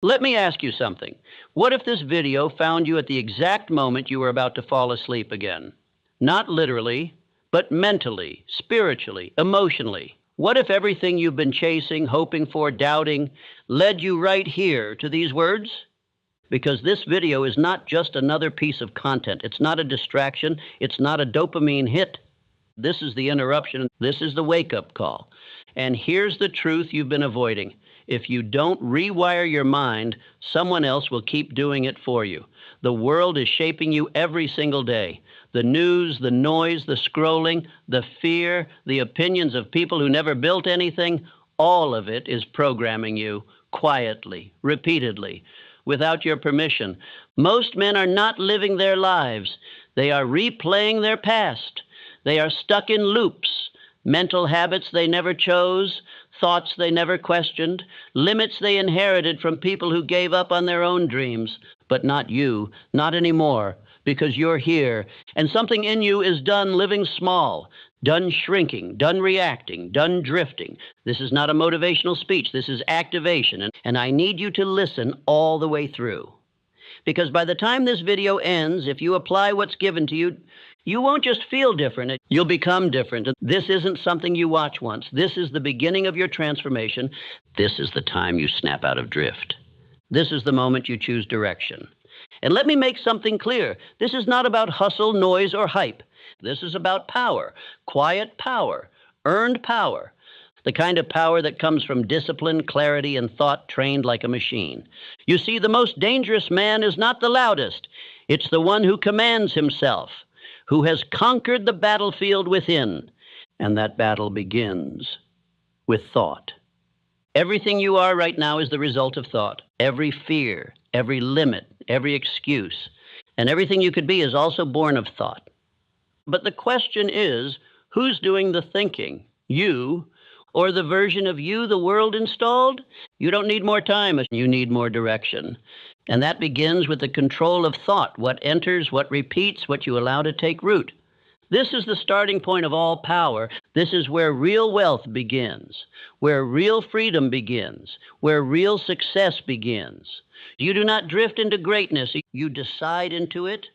Let me ask you something. What if this video found you at the exact moment you were about to fall asleep again? Not literally, but mentally, spiritually, emotionally. What if everything you've been chasing, hoping for, doubting, led you right here to these words? Because this video is not just another piece of content. It's not a distraction. It's not a dopamine hit. This is the interruption. This is the wake-up call. And here's the truth you've been avoiding. If you don't rewire your mind, someone else will keep doing it for you. The world is shaping you every single day. The news, the noise, the scrolling, the fear, the opinions of people who never built anything, all of it is programming you quietly, repeatedly, without your permission. Most men are not living their lives. They are replaying their past. They are stuck in loops, mental habits they never chose, thoughts they never questioned, limits they inherited from people who gave up on their own dreams. But not you, not anymore, because you're here, and something in you is done living small, done shrinking, done reacting, done drifting. This is not a motivational speech. This is activation, and I need you to listen all the way through. Because by the time this video ends, if you apply what's given to you, you won't just feel different, you'll become different. This isn't something you watch once. This is the beginning of your transformation. This is the time you snap out of drift. This is the moment you choose direction. And let me make something clear. This is not about hustle, noise, or hype. This is about power, quiet power, earned power, the kind of power that comes from discipline, clarity, and thought trained like a machine. You see, the most dangerous man is not the loudest. It's the one who commands himself, who has conquered the battlefield within. And that battle begins with thought. Everything you are right now is the result of thought. Every fear, every limit, every excuse, and everything you could be is also born of thought. But the question is, who's doing the thinking? You, or the version of you the world installed? You don't need more time, you need more direction. And that begins with the control of thought, what enters, what repeats, what you allow to take root. This is the starting point of all power. This is where real wealth begins, where real freedom begins, where real success begins. You do not drift into greatness. You decide into it,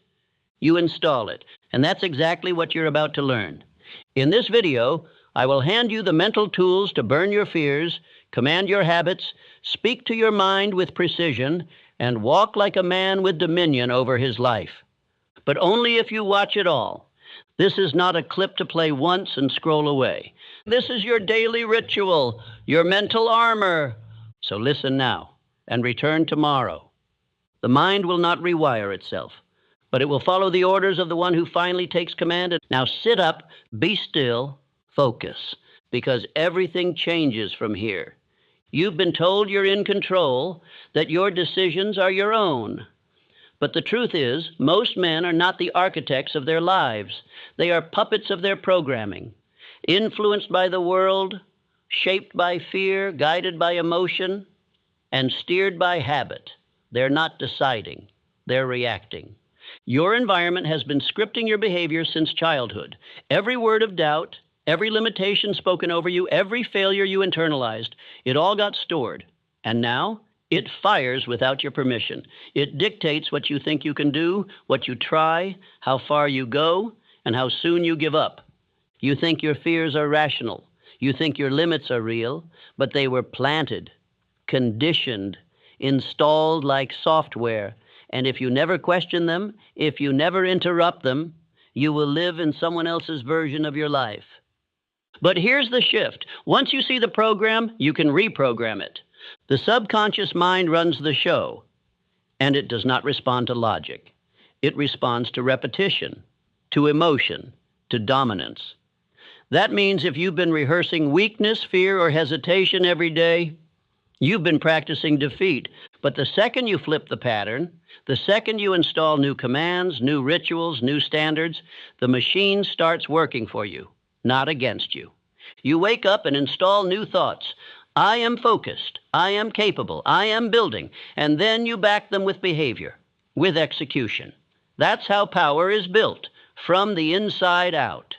you install it. And that's exactly what you're about to learn. In this video, I will hand you the mental tools to burn your fears, command your habits, speak to your mind with precision, and walk like a man with dominion over his life. But only if you watch it all. This is not a clip to play once and scroll away. This is your daily ritual, your mental armor. So listen now and return tomorrow. The mind will not rewire itself, but it will follow the orders of the one who finally takes command. Now sit up, be still, focus, because everything changes from here. You've been told you're in control, that your decisions are your own. But the truth is, most men are not the architects of their lives. They are puppets of their programming, influenced by the world, shaped by fear, guided by emotion, and steered by habit. They're not deciding, they're reacting. Your environment has been scripting your behavior since childhood. Every word of doubt, every limitation spoken over you, every failure you internalized, it all got stored. And now, it fires without your permission. It dictates what you think you can do, what you try, how far you go, and how soon you give up. You think your fears are rational. You think your limits are real, but they were planted, conditioned, installed like software. And if you never question them, if you never interrupt them, you will live in someone else's version of your life. But here's the shift. Once you see the program, you can reprogram it. The subconscious mind runs the show, and it does not respond to logic. It responds to repetition, to emotion, to dominance. That means if you've been rehearsing weakness, fear, or hesitation every day, you've been practicing defeat. But the second you flip the pattern, the second you install new commands, new rituals, new standards, the machine starts working for you, not against you. You wake up and install new thoughts. I am focused, I am capable, I am building, and then you back them with behavior, with execution. That's how power is built, from the inside out.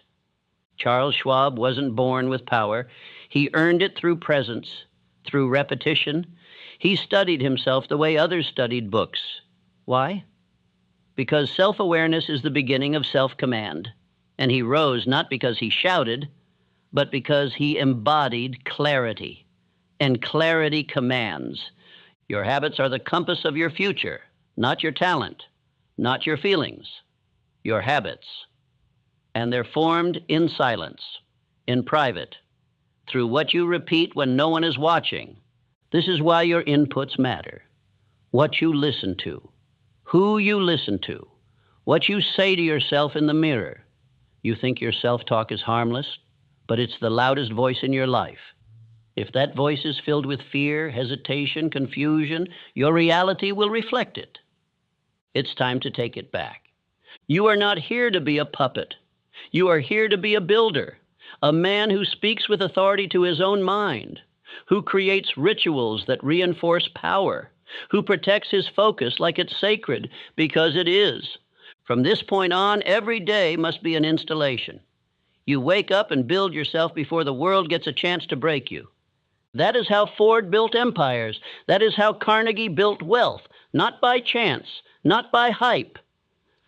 Charles Schwab wasn't born with power. He earned it through presence, through repetition. He studied himself the way others studied books. Why? Because self-awareness is the beginning of self-command. And he rose not because he shouted, but because he embodied clarity. And clarity commands. Your habits are the compass of your future, not your talent, not your feelings, your habits. And they're formed in silence, in private, through what you repeat when no one is watching. This is why your inputs matter. What you listen to, who you listen to, what you say to yourself in the mirror. You think your self-talk is harmless, but it's the loudest voice in your life. If that voice is filled with fear, hesitation, confusion, your reality will reflect it. It's time to take it back. You are not here to be a puppet. You are here to be a builder, a man who speaks with authority to his own mind, who creates rituals that reinforce power, who protects his focus like it's sacred, because it is. From this point on, every day must be an installation. You wake up and build yourself before the world gets a chance to break you. That is how Ford built empires. That is how Carnegie built wealth, not by chance, not by hype,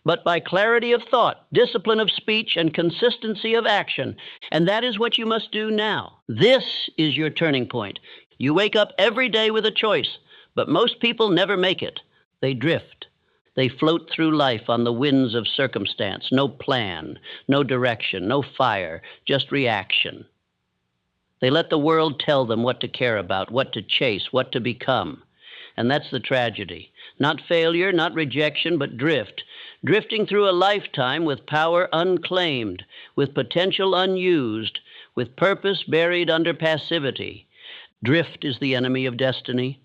but by clarity of thought, discipline of speech, and consistency of action. And that is what you must do now. This is your turning point. You wake up every day with a choice, but most people never make it. They drift. They float through life on the winds of circumstance. No plan, no direction, no fire, just reaction. They let the world tell them what to care about, what to chase, what to become. And that's the tragedy. Not failure, not rejection, but drift. Drifting through a lifetime with power unclaimed, with potential unused, with purpose buried under passivity. Drift is the enemy of destiny.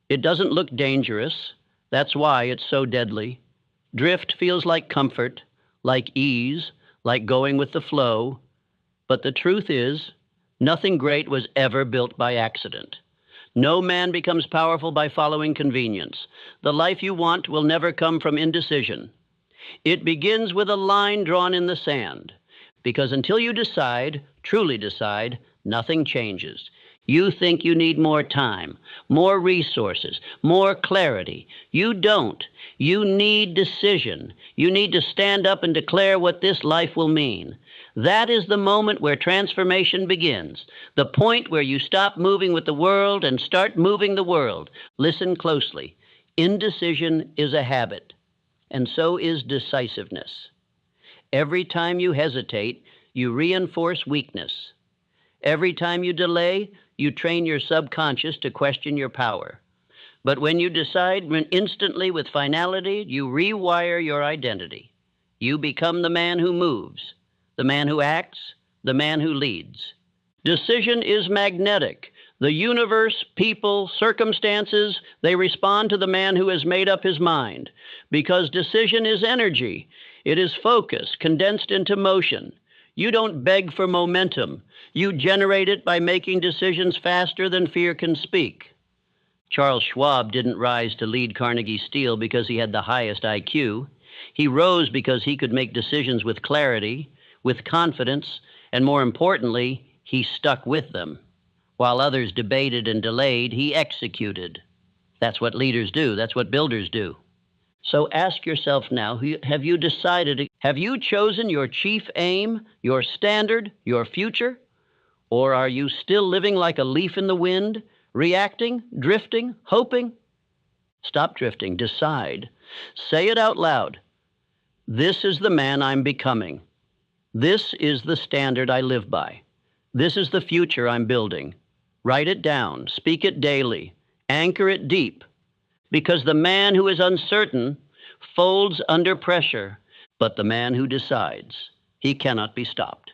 It doesn't look dangerous. That's why it's so deadly. Drift feels like comfort, like ease, like going with the flow. But the truth is, nothing great was ever built by accident. No man becomes powerful by following convenience. The life you want will never come from indecision. It begins with a line drawn in the sand, because until you decide, truly decide, nothing changes. You think you need more time, more resources, more clarity. You don't. You need decision. You need to stand up and declare what this life will mean. That is the moment where transformation begins, the point where you stop moving with the world and start moving the world. Listen closely. Indecision is a habit, and so is decisiveness. Every time you hesitate, you reinforce weakness. Every time you delay, you train your subconscious to question your power. But when you decide instantly with finality, you rewire your identity. You become the man who moves, the man who acts, the man who leads. Decision is magnetic. The universe, people, circumstances, they respond to the man who has made up his mind. Because decision is energy. It is focus, condensed into motion. You don't beg for momentum. You generate it by making decisions faster than fear can speak. Charles Schwab didn't rise to lead Carnegie Steel because he had the highest IQ. He rose because he could make decisions with clarity, with confidence, and more importantly, he stuck with them. While others debated and delayed, he executed. That's what leaders do. That's what builders do. So ask yourself now, have you decided, have you chosen your chief aim, your standard, your future? Or are you still living like a leaf in the wind, reacting, drifting, hoping? Stop drifting. Decide. Say it out loud. This is the man I'm becoming. This is the standard I live by. This is the future I'm building. Write it down. Speak it daily. Anchor it deep. Because the man who is uncertain folds under pressure, but the man who decides, he cannot be stopped.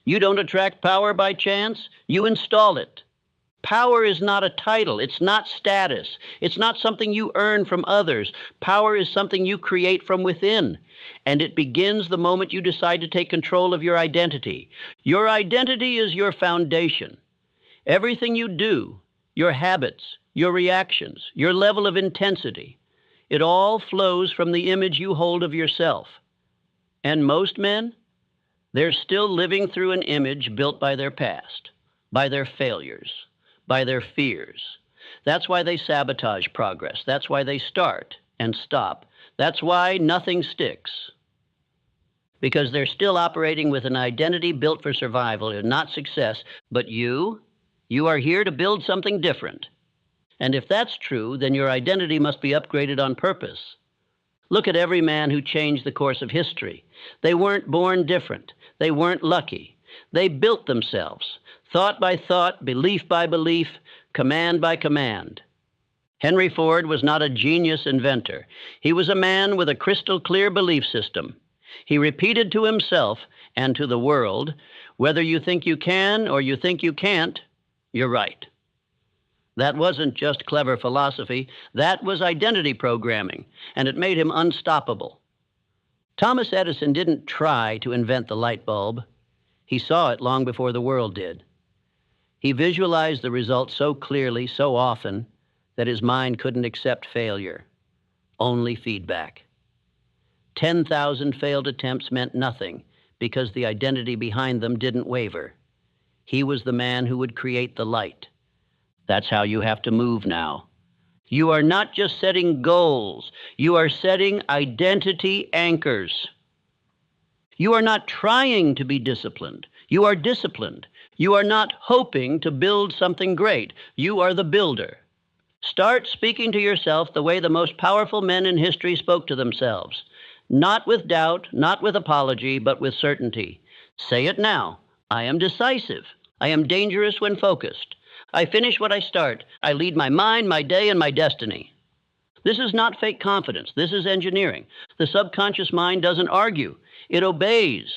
You don't attract power by chance, you install it. Power is not a title, it's not status, it's not something you earn from others. Power is something you create from within, and it begins the moment you decide to take control of your identity. Your identity is your foundation. Everything you do, your habits, your reactions, your level of intensity, it all flows from the image you hold of yourself. And most men, they're still living through an image built by their past, by their failures, by their fears. That's why they sabotage progress. That's why they start and stop. That's why nothing sticks. Because they're still operating with an identity built for survival and not success. But you are here to build something different. And if that's true, then your identity must be upgraded on purpose. Look at every man who changed the course of history. They weren't born different. They weren't lucky. They built themselves, thought by thought, belief by belief, command by command. Henry Ford was not a genius inventor. He was a man with a crystal clear belief system. He repeated to himself and to the world, whether you think you can or you think you can't, you're right. That wasn't just clever philosophy, that was identity programming, and it made him unstoppable. Thomas Edison didn't try to invent the light bulb. He saw it long before the world did. He visualized the result so clearly, so often, that his mind couldn't accept failure, only feedback. 10,000 failed attempts meant nothing because the identity behind them didn't waver. He was the man who would create the light. That's how you have to move now. You are not just setting goals, you are setting identity anchors. You are not trying to be disciplined, you are disciplined. You are not hoping to build something great, you are the builder. Start speaking to yourself the way the most powerful men in history spoke to themselves. Not with doubt, not with apology, but with certainty. Say it now. I am decisive. I am dangerous when focused. I finish what I start. I lead my mind, my day, and my destiny. This is not fake confidence. This is engineering. The subconscious mind doesn't argue. It obeys.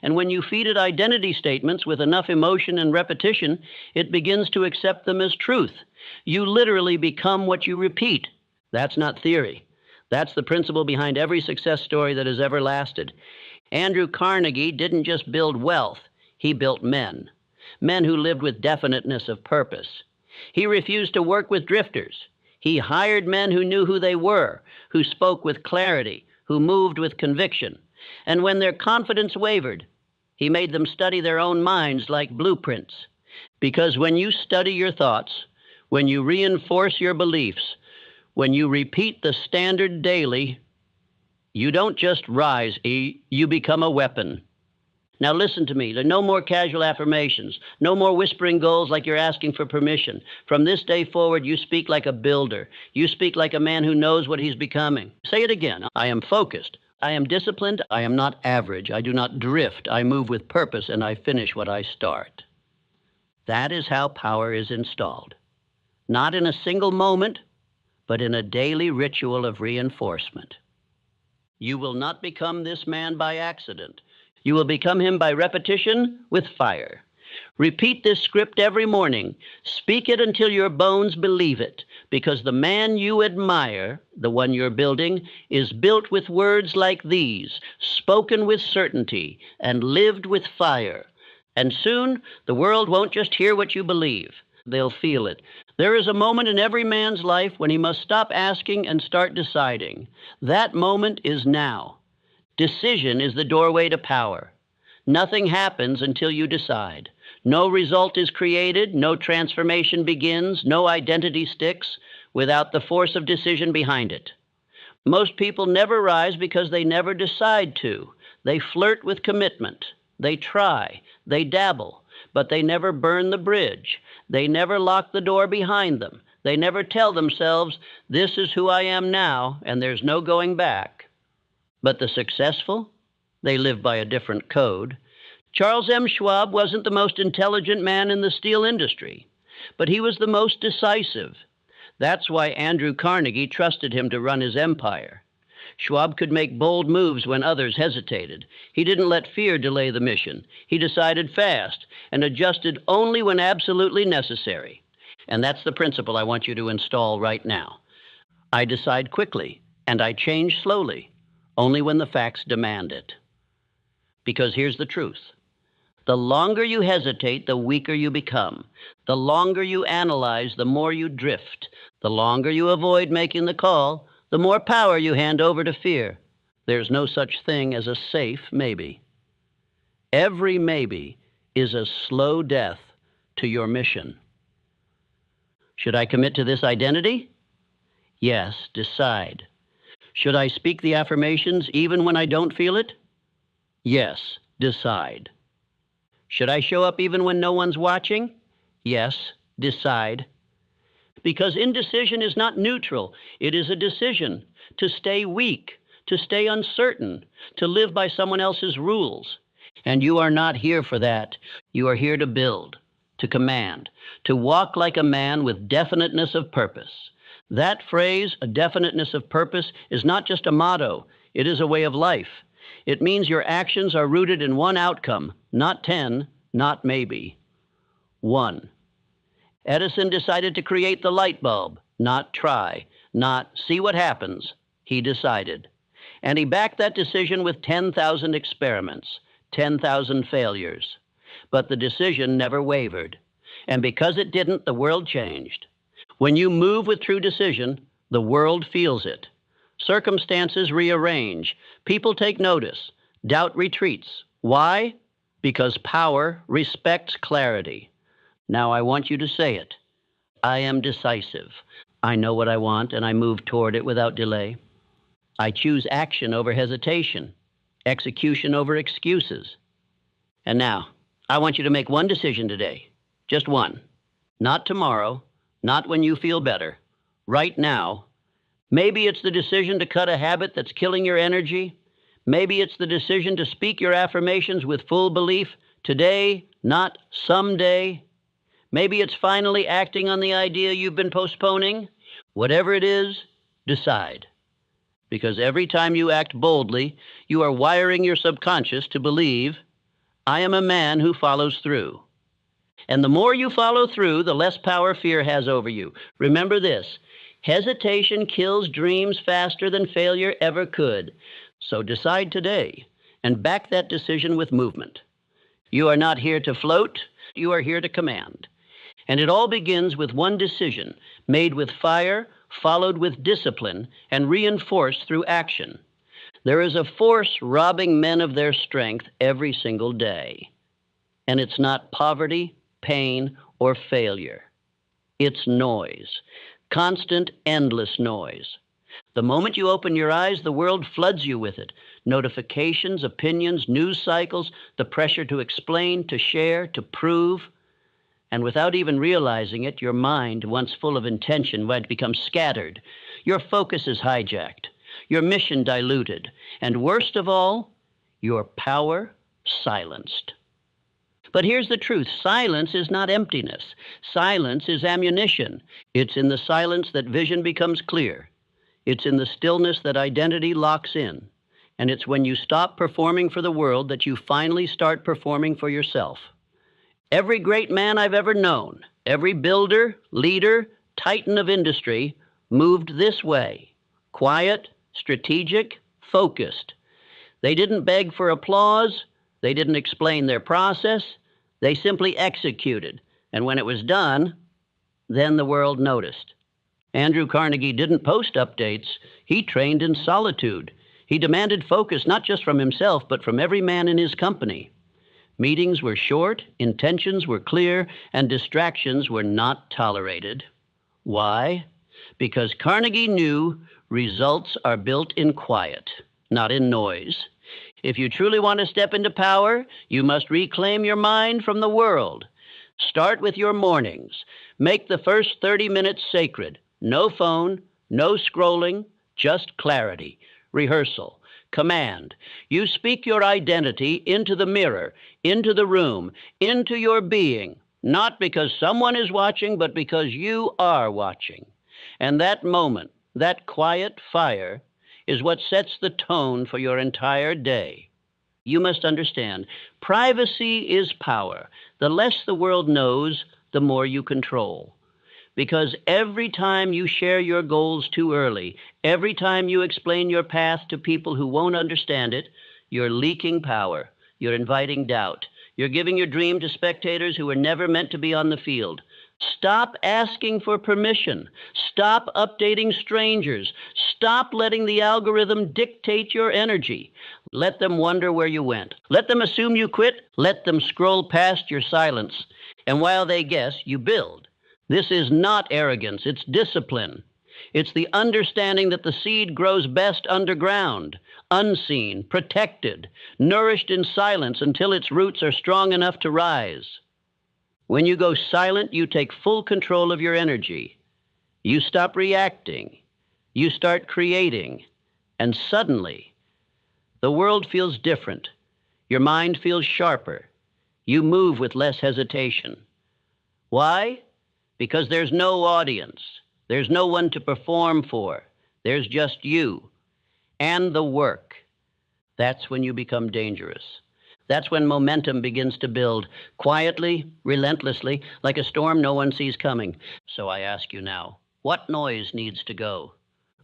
And when you feed it identity statements with enough emotion and repetition, it begins to accept them as truth. You literally become what you repeat. That's not theory. That's the principle behind every success story that has ever lasted. Andrew Carnegie didn't just build wealth. He built men. Men who lived with definiteness of purpose. He refused to work with drifters. He hired men who knew who they were, who spoke with clarity, who moved with conviction. And when their confidence wavered, he made them study their own minds like blueprints. Because when you study your thoughts, when you reinforce your beliefs, when you repeat the standard daily, you don't just rise, you become a weapon. Now listen to me. There are no more casual affirmations, no more whispering goals like you're asking for permission. From this day forward, you speak like a builder. You speak like a man who knows what he's becoming. Say it again. I am focused. I am disciplined. I am not average. I do not drift. I move with purpose, and I finish what I start. That is how power is installed. Not in a single moment, but in a daily ritual of reinforcement. You will not become this man by accident. You will become him by repetition with fire. Repeat this script every morning. Speak it until your bones believe it, because the man you admire, the one you're building, is built with words like these, spoken with certainty, and lived with fire. And soon, the world won't just hear what you believe. They'll feel it. There is a moment in every man's life when he must stop asking and start deciding. That moment is now. Decision is the doorway to power. Nothing happens until you decide. No result is created, no transformation begins, no identity sticks without the force of decision behind it. Most people never rise because they never decide to. They flirt with commitment. They try. They dabble. But they never burn the bridge. They never lock the door behind them. They never tell themselves, this is who I am now, and there's no going back. But the successful, they live by a different code. Charles M. Schwab wasn't the most intelligent man in the steel industry, but he was the most decisive. That's why Andrew Carnegie trusted him to run his empire. Schwab could make bold moves when others hesitated. He didn't let fear delay the mission. He decided fast and adjusted only when absolutely necessary. And that's the principle I want you to install right now. I decide quickly, and I change slowly, only when the facts demand it. Because here's the truth. The longer you hesitate, the weaker you become. The longer you analyze, the more you drift. The longer you avoid making the call, the more power you hand over to fear. There's no such thing as a safe maybe. Every maybe is a slow death to your mission. Should I commit to this identity? Yes, decide. Should I speak the affirmations even when I don't feel it? Yes, decide. Should I show up even when no one's watching? Yes, decide. Because indecision is not neutral. It is a decision to stay weak, to stay uncertain, to live by someone else's rules. And you are not here for that. You are here to build, to command, to walk like a man with definiteness of purpose. That phrase, a definiteness of purpose, is not just a motto. It is a way of life. It means your actions are rooted in one outcome, not 10, not maybe. 1. Edison decided to create the light bulb, not try, not see what happens. He decided. And he backed that decision with 10,000 experiments, 10,000 failures. But the decision never wavered. And because it didn't, the world changed. When you move with true decision, the world feels it. Circumstances rearrange. People take notice. Doubt retreats. Why? Because power respects clarity. Now I want you to say it. I am decisive. I know what I want, and I move toward it without delay. I choose action over hesitation, execution over excuses. And now, I want you to make one decision today. Just one. Not tomorrow, not when you feel better. Right now. Maybe it's the decision to cut a habit that's killing your energy. Maybe it's the decision to speak your affirmations with full belief. Today, not someday. Maybe it's finally acting on the idea you've been postponing. Whatever it is, decide. Because every time you act boldly, you are wiring your subconscious to believe, I am a man who follows through. And the more you follow through, the less power fear has over you. Remember this, hesitation kills dreams faster than failure ever could. So decide today and back that decision with movement. You are not here to float, you are here to command. And it all begins with one decision, made with fire, followed with discipline, and reinforced through action. There is a force robbing men of their strength every single day. And it's not poverty, pain, or failure. It's noise. Constant, endless noise. The moment you open your eyes, the world floods you with it. Notifications, opinions, news cycles, the pressure to explain, to share, to prove. And without even realizing it, your mind, once full of intention, might become scattered. Your focus is hijacked, your mission diluted, and worst of all, your power silenced. But here's the truth. Silence is not emptiness. Silence is ammunition. It's in the silence that vision becomes clear. It's in the stillness that identity locks in. And it's when you stop performing for the world that you finally start performing for yourself. Every great man I've ever known, every builder, leader, titan of industry, moved this way. Quiet, strategic, focused. They didn't beg for applause. They didn't explain their process. They simply executed. And when it was done, then the world noticed. Andrew Carnegie didn't post updates. He trained in solitude. He demanded focus not just from himself, but from every man in his company. Meetings were short, intentions were clear, and distractions were not tolerated. Why? Because Carnegie knew results are built in quiet, not in noise. If you truly want to step into power, you must reclaim your mind from the world. Start with your mornings. Make the first 30 minutes sacred. No phone, no scrolling, just clarity. Rehearsal. Command. You speak your identity into the mirror, into the room, into your being, not because someone is watching, but because you are watching. And that moment, that quiet fire, is what sets the tone for your entire day. You must understand, privacy is power. The less the world knows, the more you control. Because every time you share your goals too early, every time you explain your path to people who won't understand it, you're leaking power. You're inviting doubt. You're giving your dream to spectators who were never meant to be on the field. Stop asking for permission. Stop updating strangers. Stop letting the algorithm dictate your energy. Let them wonder where you went. Let them assume you quit. Let them scroll past your silence. And while they guess, you build. This is not arrogance, it's discipline. It's the understanding that the seed grows best underground, unseen, protected, nourished in silence until its roots are strong enough to rise. When you go silent, you take full control of your energy. You stop reacting. You start creating. And suddenly, the world feels different. Your mind feels sharper. You move with less hesitation. Why? Because there's no audience. There's no one to perform for. There's just you and the work. That's when you become dangerous. That's when momentum begins to build, quietly, relentlessly, like a storm no one sees coming. So I ask you now, what noise needs to go?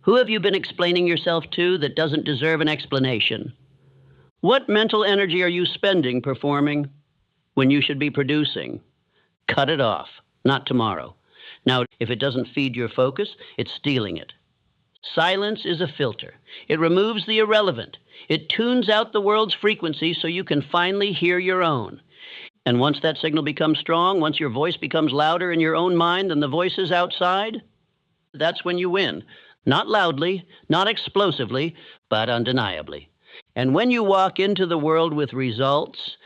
Who have you been explaining yourself to that doesn't deserve an explanation? What mental energy are you spending performing when you should be producing? Cut it off, not tomorrow. Now, if it doesn't feed your focus, it's stealing it. Silence is a filter. It removes the irrelevant. It tunes out the world's frequency so you can finally hear your own. And once that signal becomes strong, once your voice becomes louder in your own mind than the voices outside, that's when you win. Not loudly, not explosively, but undeniably. And when you walk into the world with results,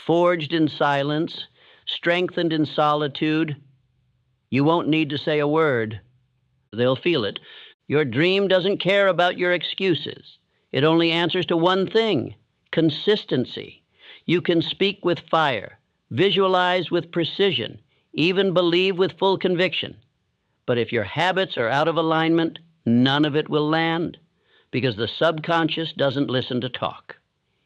forged in silence, strengthened in solitude, you won't need to say a word. They'll feel it. Your dream doesn't care about your excuses. It only answers to one thing: consistency. You can speak with fire, visualize with precision, even believe with full conviction. But if your habits are out of alignment, none of it will land, because the subconscious doesn't listen to talk.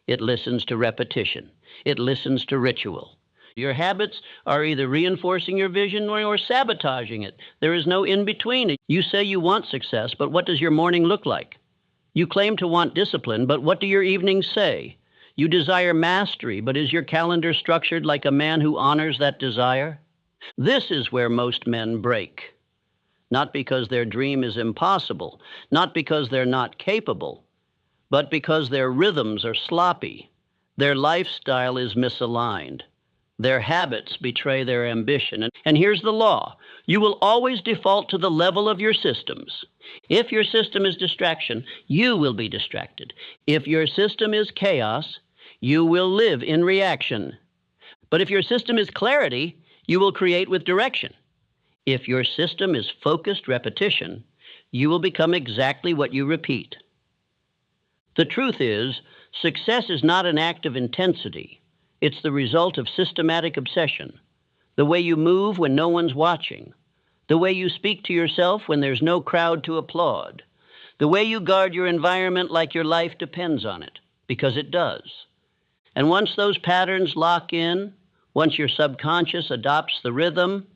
It listens to repetition. It listens to ritual. Your habits are either reinforcing your vision or sabotaging it. There is no in-between. You say you want success, but what does your morning look like? You claim to want discipline, but what do your evenings say? You desire mastery, but is your calendar structured like a man who honors that desire? This is where most men break. Not because their dream is impossible, not because they're not capable, but because their rhythms are sloppy. Their lifestyle is misaligned. Their habits betray their ambition. And here's the law. You will always default to the level of your systems. If your system is distraction, you will be distracted. If your system is chaos, you will live in reaction. But if your system is clarity, you will create with direction. If your system is focused repetition, you will become exactly what you repeat. The truth is, success is not an act of intensity. It's the result of systematic obsession. The way you move when no one's watching. The way you speak to yourself when there's no crowd to applaud. The way you guard your environment like your life depends on it, because it does. And once those patterns lock in, once your subconscious adopts the rhythm,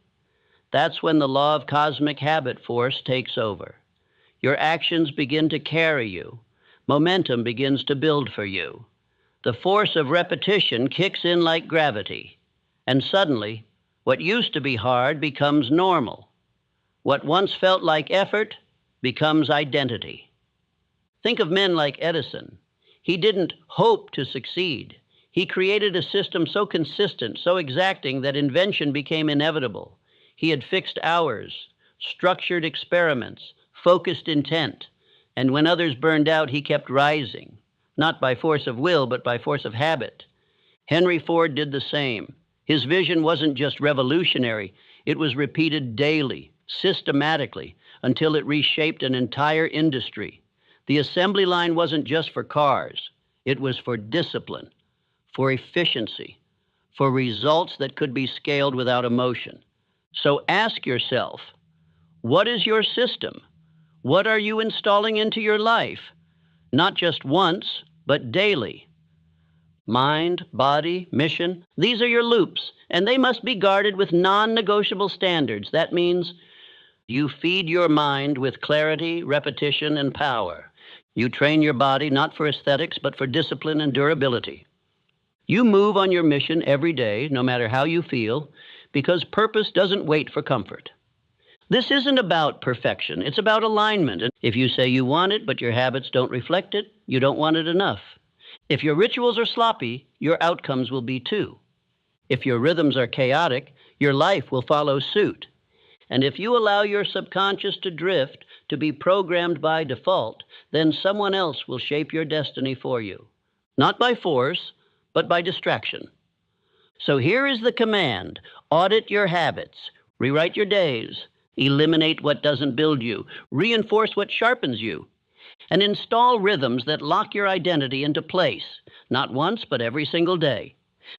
that's when the law of cosmic habit force takes over. Your actions begin to carry you. Momentum begins to build for you. The force of repetition kicks in like gravity, and suddenly, what used to be hard becomes normal. What once felt like effort becomes identity. Think of men like Edison. He didn't hope to succeed. He created a system so consistent, so exacting, that invention became inevitable. He had fixed hours, structured experiments, focused intent, and when others burned out, he kept rising. Not by force of will, but by force of habit. Henry Ford did the same. His vision wasn't just revolutionary. It was repeated daily, systematically, until it reshaped an entire industry. The assembly line wasn't just for cars. It was for discipline, for efficiency, for results that could be scaled without emotion. So ask yourself, what is your system? What are you installing into your life? Not just once, but daily. Mind, body, mission, these are your loops, and they must be guarded with non-negotiable standards. That means you feed your mind with clarity, repetition, and power. You train your body not for aesthetics, but for discipline and durability. You move on your mission every day, no matter how you feel, because purpose doesn't wait for comfort. This isn't about perfection. It's about alignment. And if you say you want it, but your habits don't reflect it, you don't want it enough. If your rituals are sloppy, your outcomes will be too. If your rhythms are chaotic, your life will follow suit. And if you allow your subconscious to drift, to be programmed by default, then someone else will shape your destiny for you. Not by force, but by distraction. So here is the command: audit your habits, rewrite your days, eliminate what doesn't build you, reinforce what sharpens you, and install rhythms that lock your identity into place, not once, but every single day.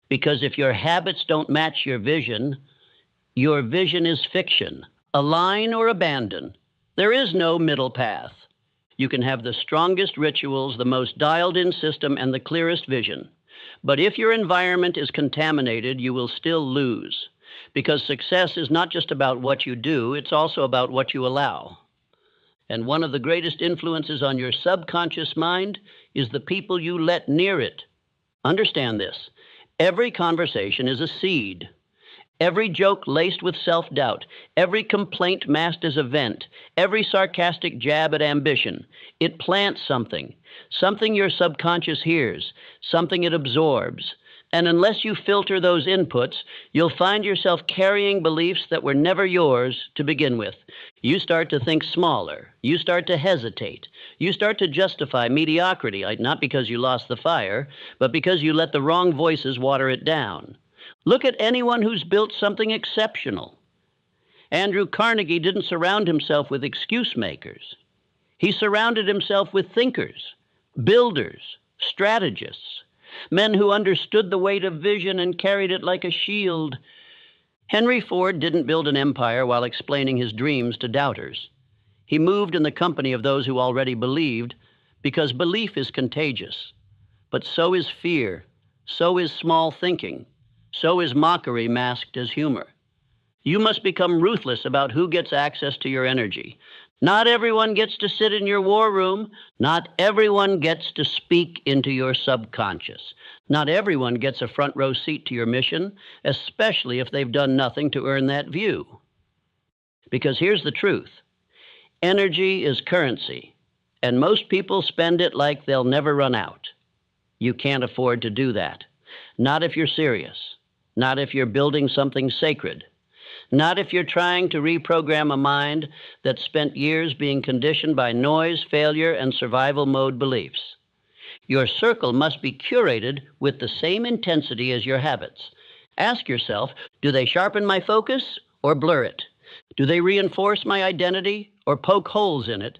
Because if your habits don't match your vision is fiction. Align or abandon. There is no middle path. You can have the strongest rituals, the most dialed-in system, and the clearest vision. But if your environment is contaminated, you will still lose. Because success is not just about what you do, it's also about what you allow. And one of the greatest influences on your subconscious mind is the people you let near it. Understand this. Every conversation is a seed. Every joke laced with self-doubt, every complaint masked as a vent, every sarcastic jab at ambition, it plants something your subconscious hears, something it absorbs. And unless you filter those inputs, you'll find yourself carrying beliefs that were never yours to begin with. You start to think smaller. You start to hesitate. You start to justify mediocrity, not because you lost the fire, but because you let the wrong voices water it down. Look at anyone who's built something exceptional. Andrew Carnegie didn't surround himself with excuse makers. He surrounded himself with thinkers, builders, strategists, men who understood the weight of vision and carried it like a shield. Henry Ford didn't build an empire while explaining his dreams to doubters. He moved in the company of those who already believed, because belief is contagious. But so is fear, so is small thinking. So is mockery masked as humor. You must become ruthless about who gets access to your energy. Not everyone gets to sit in your war room. Not everyone gets to speak into your subconscious. Not everyone gets a front row seat to your mission, especially if they've done nothing to earn that view. Because here's the truth. Energy is currency, and most people spend it like they'll never run out. You can't afford to do that. Not if you're serious. Not if you're building something sacred. Not if you're trying to reprogram a mind that spent years being conditioned by noise, failure, and survival mode beliefs. Your circle must be curated with the same intensity as your habits. Ask yourself, do they sharpen my focus or blur it? Do they reinforce my identity or poke holes in it?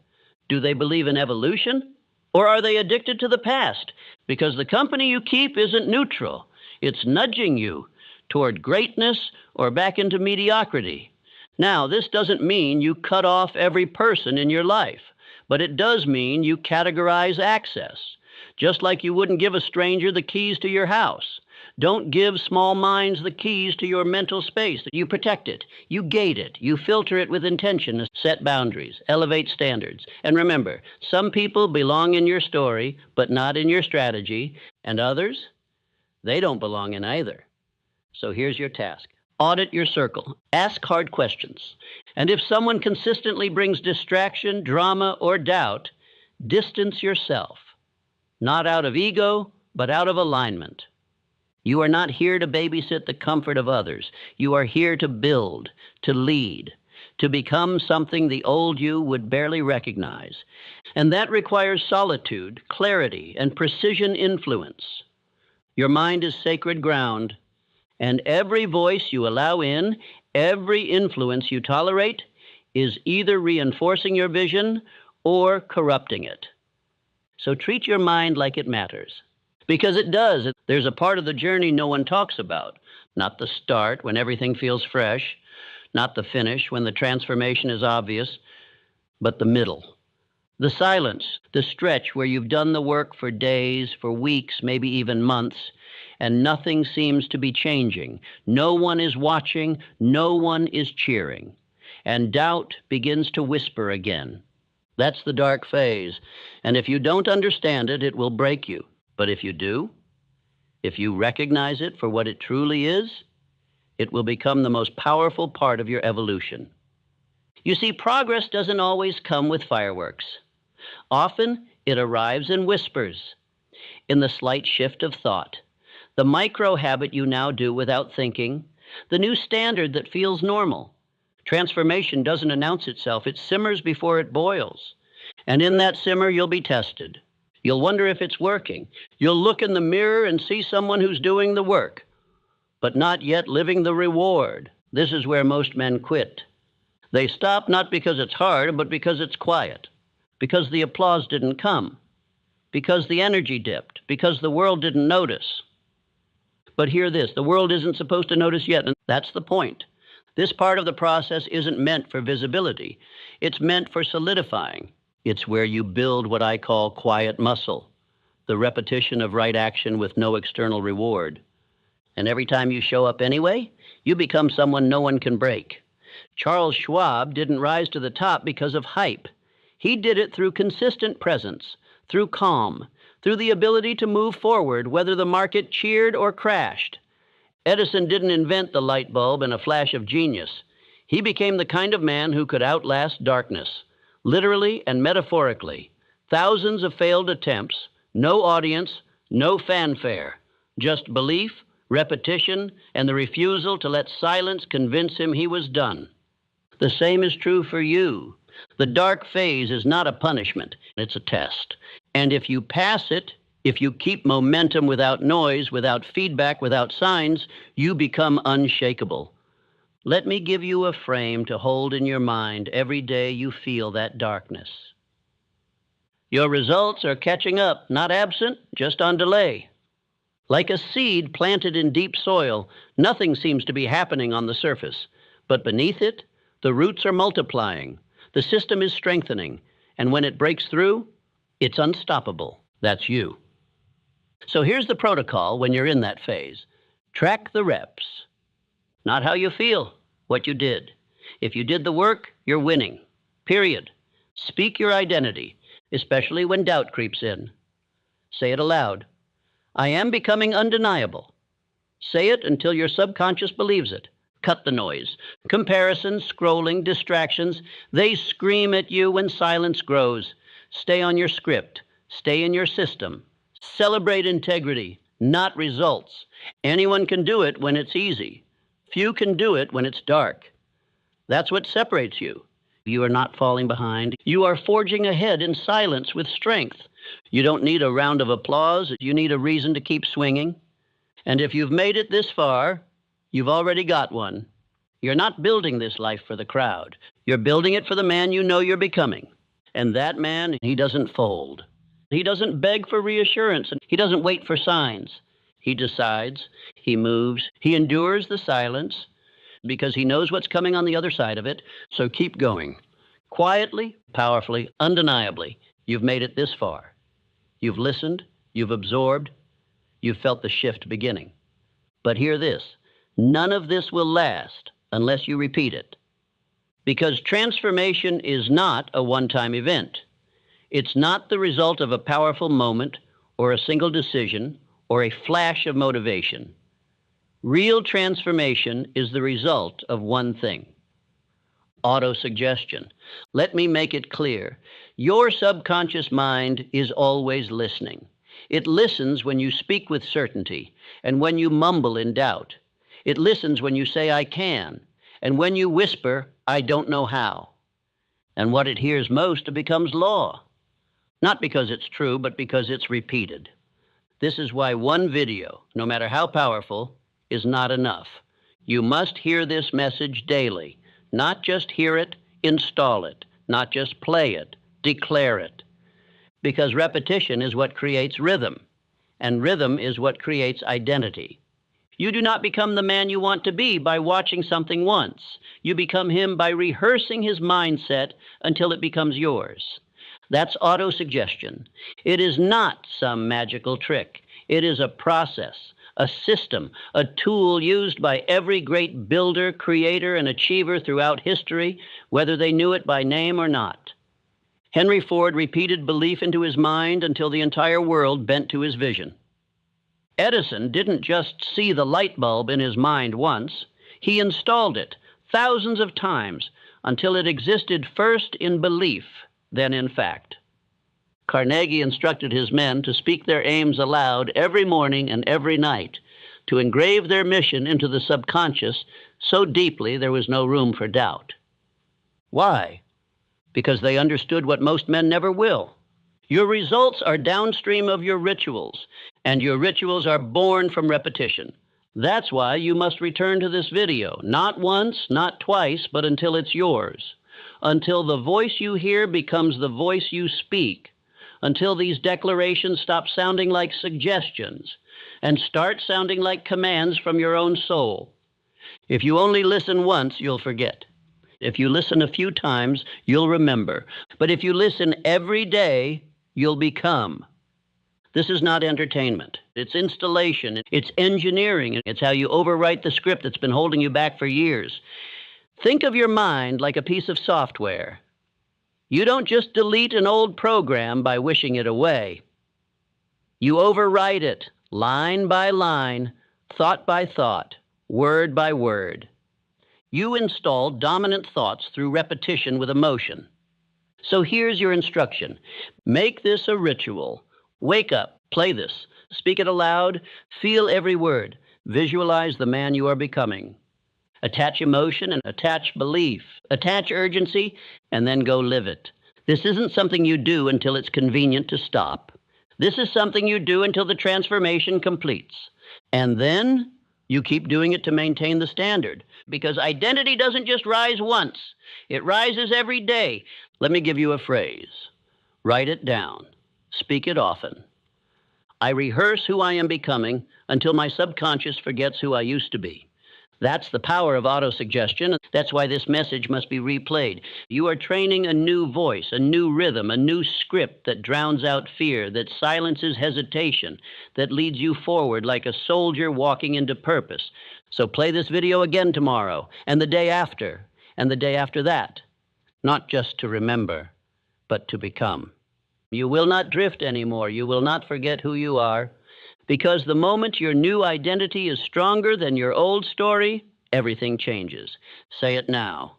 Do they believe in evolution or are they addicted to the past? Because the company you keep isn't neutral. It's nudging you toward greatness or back into mediocrity. Now, this doesn't mean you cut off every person in your life, but it does mean you categorize access, just like you wouldn't give a stranger the keys to your house. Don't give small minds the keys to your mental space. You protect it, you gate it, you filter it with intention, set boundaries, elevate standards. And remember, some people belong in your story, but not in your strategy, and others, they don't belong in either. So here's your task. Audit your circle. Ask hard questions. And if someone consistently brings distraction, drama, or doubt, distance yourself. Not out of ego, but out of alignment. You are not here to babysit the comfort of others. You are here to build, to lead, to become something the old you would barely recognize. And that requires solitude, clarity, and precision influence. Your mind is sacred ground. And every voice you allow in, every influence you tolerate, is either reinforcing your vision or corrupting it. So treat your mind like it matters. Because it does. There's a part of the journey no one talks about. Not the start, when everything feels fresh. Not the finish, when the transformation is obvious. But the middle. The silence, the stretch where you've done the work for days, for weeks, maybe even months, and nothing seems to be changing. No one is watching, no one is cheering. And doubt begins to whisper again. That's the dark phase. And if you don't understand it, it will break you. But if you do, if you recognize it for what it truly is, it will become the most powerful part of your evolution. You see, progress doesn't always come with fireworks. Often, it arrives in whispers, in the slight shift of thought, the micro habit you now do without thinking, the new standard that feels normal. Transformation doesn't announce itself. It simmers before it boils. And in that simmer, you'll be tested. You'll wonder if it's working. You'll look in the mirror and see someone who's doing the work, but not yet living the reward. This is where most men quit. They stop not because it's hard, but because it's quiet, because the applause didn't come, because the energy dipped, because the world didn't notice. But hear this, the world isn't supposed to notice yet, and that's the point. This part of the process isn't meant for visibility. It's meant for solidifying. It's where you build what I call quiet muscle, the repetition of right action with no external reward. And every time you show up anyway, you become someone no one can break. Charles Schwab didn't rise to the top because of hype. He did it through consistent presence, through calm, through the ability to move forward whether the market cheered or crashed. Edison didn't invent the light bulb in a flash of genius. He became the kind of man who could outlast darkness, literally and metaphorically. Thousands of failed attempts, no audience, no fanfare, just belief, repetition, and the refusal to let silence convince him he was done. The same is true for you. The dark phase is not a punishment, it's a test. And if you pass it, if you keep momentum without noise, without feedback, without signs, you become unshakable. Let me give you a frame to hold in your mind every day you feel that darkness. Your results are catching up, not absent, just on delay. Like a seed planted in deep soil, nothing seems to be happening on the surface. But beneath it, the roots are multiplying. The system is strengthening. And when it breaks through, it's unstoppable. That's you. So here's the protocol when you're in that phase. Track the reps. Not how you feel, what you did. If you did the work, you're winning. Period. Speak your identity, especially when doubt creeps in. Say it aloud. I am becoming undeniable. Say it until your subconscious believes it. Cut the noise. Comparisons, scrolling, distractions, they scream at you when silence grows. Stay on your script. Stay in your system. Celebrate integrity, not results. Anyone can do it when it's easy. Few can do it when it's dark. That's what separates you. You are not falling behind. You are forging ahead in silence with strength. You don't need a round of applause. You need a reason to keep swinging. And if you've made it this far, you've already got one. You're not building this life for the crowd. You're building it for the man you know you're becoming. And that man, he doesn't fold. He doesn't beg for reassurance, and he doesn't wait for signs. He decides, he moves, he endures the silence because he knows what's coming on the other side of it, so keep going. Quietly, powerfully, undeniably, you've made it this far. You've listened, you've absorbed, you've felt the shift beginning. But hear this, none of this will last unless you repeat it. Because transformation is not a one-time event. It's not the result of a powerful moment or a single decision or a flash of motivation. Real transformation is the result of one thing: autosuggestion. Let me make it clear. Your subconscious mind is always listening. It listens when you speak with certainty and when you mumble in doubt. It listens when you say, I can, and when you whisper, I don't know how. And what it hears most becomes law. Not because it's true, but because it's repeated. This is why one video, no matter how powerful, is not enough. You must hear this message daily. Not just hear it, install it. Not just play it, declare it. Because repetition is what creates rhythm, and rhythm is what creates identity. You do not become the man you want to be by watching something once. You become him by rehearsing his mindset until it becomes yours. That's autosuggestion. It is not some magical trick. It is a process, a system, a tool used by every great builder, creator, and achiever throughout history, whether they knew it by name or not. Henry Ford repeated belief into his mind until the entire world bent to his vision. Edison didn't just see the light bulb in his mind once. He installed it thousands of times until it existed first in belief, then in fact. Carnegie instructed his men to speak their aims aloud every morning and every night, to engrave their mission into the subconscious so deeply there was no room for doubt. Why? Because they understood what most men never will. Your results are downstream of your rituals, and your rituals are born from repetition. That's why you must return to this video, not once, not twice, but until it's yours. Until the voice you hear becomes the voice you speak. Until these declarations stop sounding like suggestions and start sounding like commands from your own soul. If you only listen once, you'll forget. If you listen a few times, you'll remember. But if you listen every day, you'll become. This is not entertainment. It's installation. It's engineering. It's how you overwrite the script that's been holding you back for years. Think of your mind like a piece of software. You don't just delete an old program by wishing it away. You overwrite it, line by line, thought by thought, word by word. You install dominant thoughts through repetition with emotion. So here's your instruction. Make this a ritual. Wake up, play this, speak it aloud, feel every word, visualize the man you are becoming. Attach emotion and attach belief, attach urgency, and then go live it. This isn't something you do until it's convenient to stop. This is something you do until the transformation completes. And then you keep doing it to maintain the standard, because identity doesn't just rise once. It rises every day. Let me give you a phrase. Write it down. Speak it often. I rehearse who I am becoming until my subconscious forgets who I used to be. That's the power of autosuggestion. That's why this message must be replayed. You are training a new voice, a new rhythm, a new script that drowns out fear, that silences hesitation, that leads you forward like a soldier walking into purpose. So play this video again tomorrow, and the day after, and the day after that. Not just to remember, but to become. You will not drift anymore. You will not forget who you are. Because the moment your new identity is stronger than your old story, everything changes. Say it now.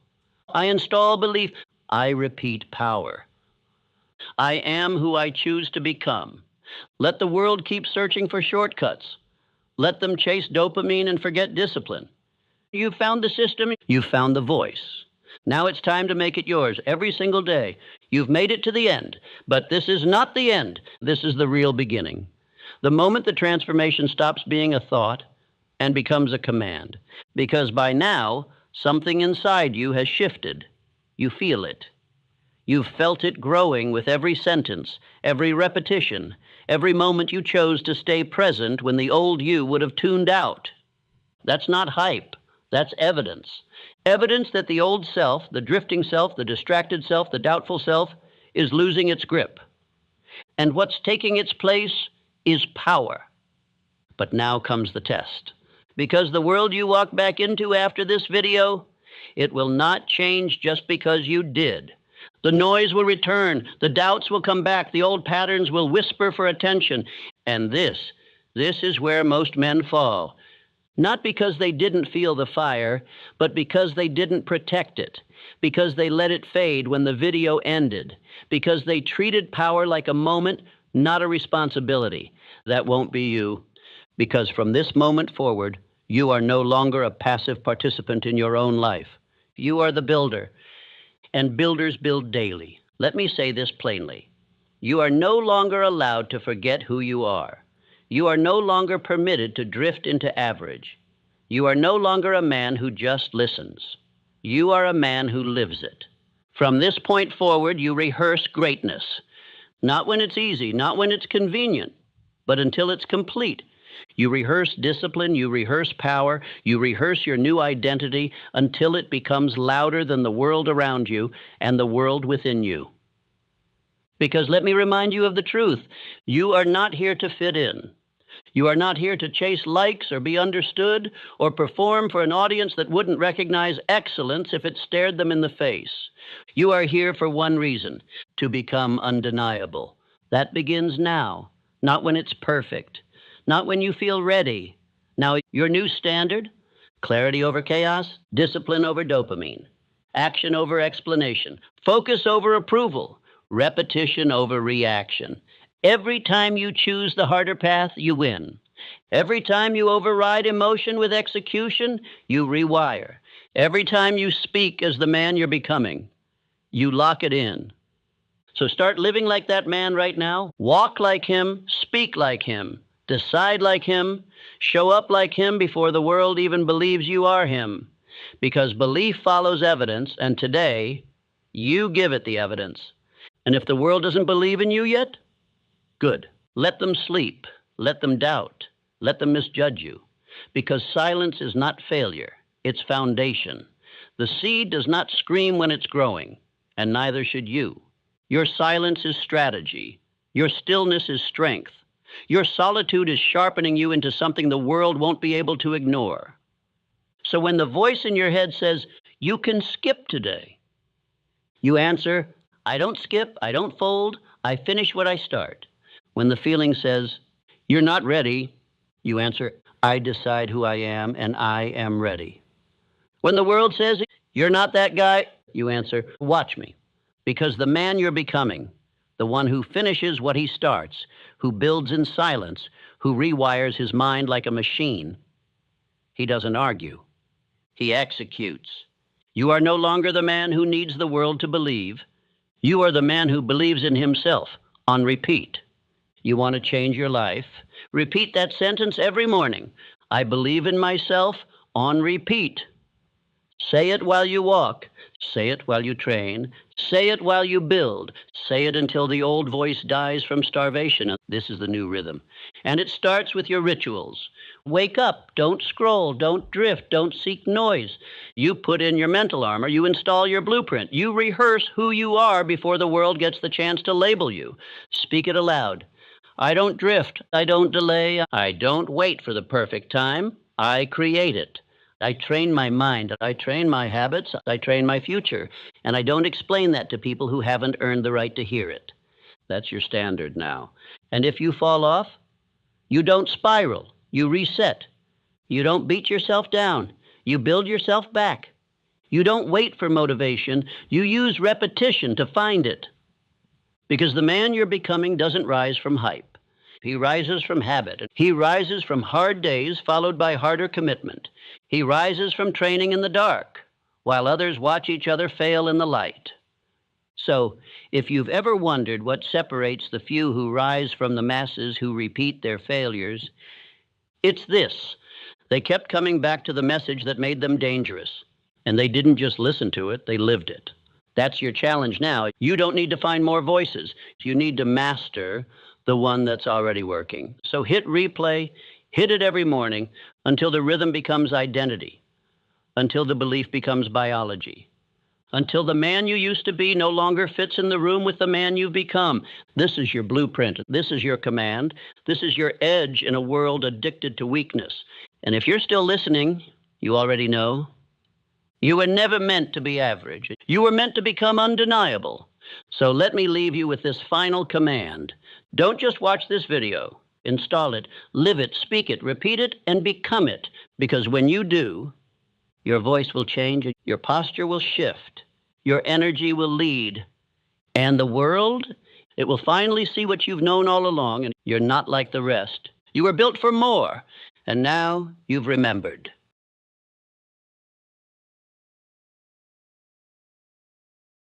I install belief. I repeat power. I am who I choose to become. Let the world keep searching for shortcuts. Let them chase dopamine and forget discipline. You've found the system. You've found the voice. Now it's time to make it yours every single day. You've made it to the end, but this is not the end. This is the real beginning. The moment the transformation stops being a thought and becomes a command, because by now, something inside you has shifted. You feel it. You've felt it growing with every sentence, every repetition, every moment you chose to stay present when the old you would have tuned out. That's not hype. That's evidence. Evidence that the old self, the drifting self, the distracted self, the doubtful self, is losing its grip. And what's taking its place is power. But now comes the test. Because the world you walk back into after this video, it will not change just because you did. The noise will return, the doubts will come back, the old patterns will whisper for attention. And this is where most men fall. Not because they didn't feel the fire, but because they didn't protect it, because they let it fade when the video ended, because they treated power like a moment, not a responsibility. That won't be you, because from this moment forward, you are no longer a passive participant in your own life. You are the builder, and builders build daily. Let me say this plainly. You are no longer allowed to forget who you are. You are no longer permitted to drift into average. You are no longer a man who just listens. You are a man who lives it. From this point forward, you rehearse greatness. Not when it's easy, not when it's convenient, but until it's complete. You rehearse discipline, you rehearse power, you rehearse your new identity until it becomes louder than the world around you and the world within you. Because let me remind you of the truth. You are not here to fit in. You are not here to chase likes or be understood or perform for an audience that wouldn't recognize excellence if it stared them in the face. You are here for one reason, to become undeniable. That begins now, not when it's perfect, not when you feel ready. Now, your new standard, clarity over chaos, discipline over dopamine, action over explanation, focus over approval, repetition over reaction. Every time you choose the harder path, you win. Every time you override emotion with execution, you rewire. Every time you speak as the man you're becoming, you lock it in. So start living like that man right now. Walk like him, speak like him, decide like him, show up like him before the world even believes you are him. Because belief follows evidence, and today, you give it the evidence. And if the world doesn't believe in you yet, good. Let them sleep. Let them doubt. Let them misjudge you. Because silence is not failure. It's foundation. The seed does not scream when it's growing, and neither should you. Your silence is strategy. Your stillness is strength. Your solitude is sharpening you into something the world won't be able to ignore. So when the voice in your head says, you can skip today, you answer, I don't skip, I don't fold, I finish what I start. When the feeling says, you're not ready, you answer, I decide who I am and I am ready. When the world says, you're not that guy, you answer, watch me. Because the man you're becoming, the one who finishes what he starts, who builds in silence, who rewires his mind like a machine, he doesn't argue. He executes. You are no longer the man who needs the world to believe. You are the man who believes in himself on repeat. You want to change your life? Repeat that sentence every morning. I believe in myself on repeat. Say it while you walk. Say it while you train. Say it while you build. Say it until the old voice dies from starvation. This is the new rhythm. And it starts with your rituals. Wake up. Don't scroll. Don't drift. Don't seek noise. You put in your mental armor. You install your blueprint. You rehearse who you are before the world gets the chance to label you. Speak it aloud. I don't drift. I don't delay. I don't wait for the perfect time. I create it. I train my mind, I train my habits, I train my future, and I don't explain that to people who haven't earned the right to hear it. That's your standard now. And if you fall off, you don't spiral, you reset. You don't beat yourself down, you build yourself back. You don't wait for motivation, you use repetition to find it. Because the man you're becoming doesn't rise from hype. He rises from habit. He rises from hard days followed by harder commitment. He rises from training in the dark, while others watch each other fail in the light. So, if you've ever wondered what separates the few who rise from the masses who repeat their failures, it's this. They kept coming back to the message that made them dangerous. And they didn't just listen to it, they lived it. That's your challenge now. You don't need to find more voices. You need to master the one that's already working. So hit replay, hit it every morning until the rhythm becomes identity, until the belief becomes biology, until the man you used to be no longer fits in the room with the man you've become. This is your blueprint. This is your command. This is your edge in a world addicted to weakness. And if you're still listening, you already know, you were never meant to be average. You were meant to become undeniable. So let me leave you with this final command. Don't just watch this video. Install it, live it, speak it, repeat it, and become it. Because when you do, your voice will change, your posture will shift, your energy will lead, and the world, it will finally see what you've known all along, and you're not like the rest. You were built for more, and now you've remembered.